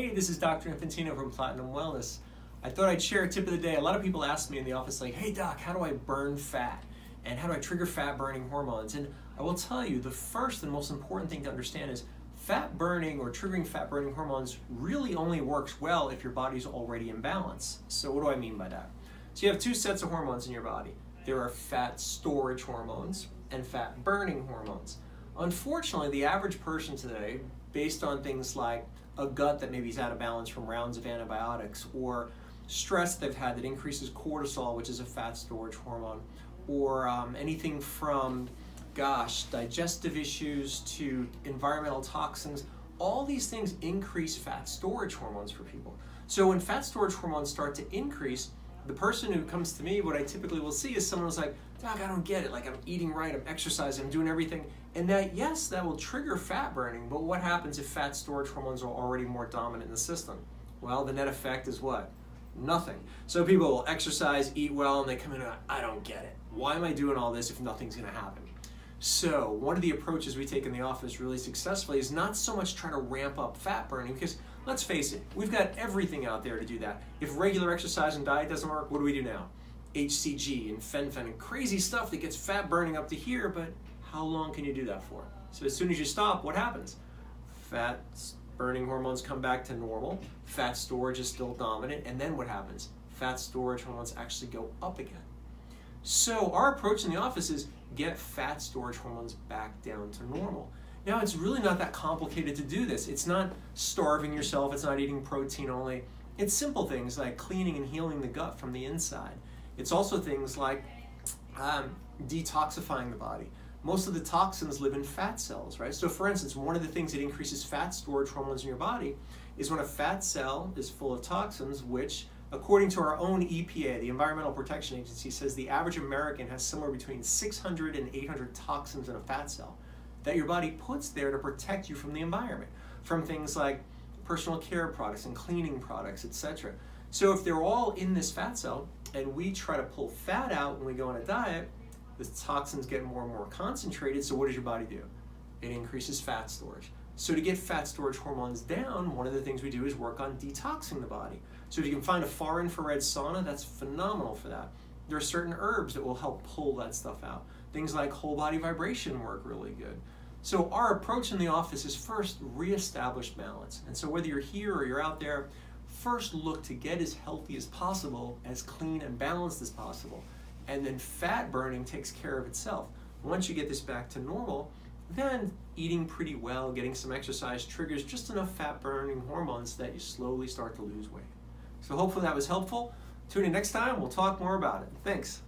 Hey, this is Dr. Infantino from Platinum Wellness. I thought I'd share a tip of the day. A lot of people ask me in the office like, hey doc, how do I burn fat? And how do I trigger fat burning hormones? And I will tell you, the first and most important thing to understand is fat burning or triggering fat burning hormones really only works well if your body's already in balance. So what do I mean by that? So you have two sets of hormones in your body. There are fat storage hormones and fat burning hormones. Unfortunately, the average person today, based on things like a gut that maybe is out of balance from rounds of antibiotics, or stress they've had that increases cortisol, which is a fat storage hormone, or anything from, digestive issues to environmental toxins, all these things increase fat storage hormones for people. So when fat storage hormones start to increase, the person who comes to me, what I typically will see is someone who's like, Doc, I don't get it. Like, I'm eating right, I'm exercising, I'm doing everything. And that, yes, that will trigger fat burning, but what happens if fat storage hormones are already more dominant in the system? Well, the net effect is what? Nothing. So people will exercise, eat well, and they come in and I don't get it. Why am I doing all this if nothing's gonna happen? So one of the approaches we take in the office really successfully is not so much try to ramp up fat burning, because let's face it, we've got everything out there to do that. If regular exercise and diet doesn't work, what do we do now? HCG and fen-phen and crazy stuff that gets fat burning up to here, but how long can you do that for? So as soon as you stop, what happens? Fat burning hormones come back to normal, fat storage is still dominant, and then what happens? Fat storage hormones actually go up again. So our approach in the office is get fat storage hormones back down to normal. Now, it's really not that complicated to do this. It's not starving yourself, it's not eating protein only. It's simple things like cleaning and healing the gut from the inside. It's also things like detoxifying the body. Most of the toxins live in fat cells, right? So for instance, one of the things that increases fat storage hormones in your body is when a fat cell is full of toxins, which according to our own EPA, the Environmental Protection Agency, says the average American has somewhere between 600 and 800 toxins in a fat cell that your body puts there to protect you from the environment, from things like personal care products and cleaning products, etc. So if they're all in this fat cell and we try to pull fat out when we go on a diet, the toxins get more and more concentrated, so what does your body do? It increases fat storage. So to get fat storage hormones down, one of the things we do is work on detoxing the body. So if you can find a far infrared sauna, that's phenomenal for that. There are certain herbs that will help pull that stuff out. Things like whole body vibration work really good. So our approach in the office is first reestablish balance. And so whether you're here or you're out there, first look to get as healthy as possible, as clean and balanced as possible. And then fat burning takes care of itself. Once you get this back to normal, then eating pretty well, getting some exercise triggers just enough fat burning hormones that you slowly start to lose weight. So hopefully that was helpful. Tune in next time, we'll talk more about it. Thanks.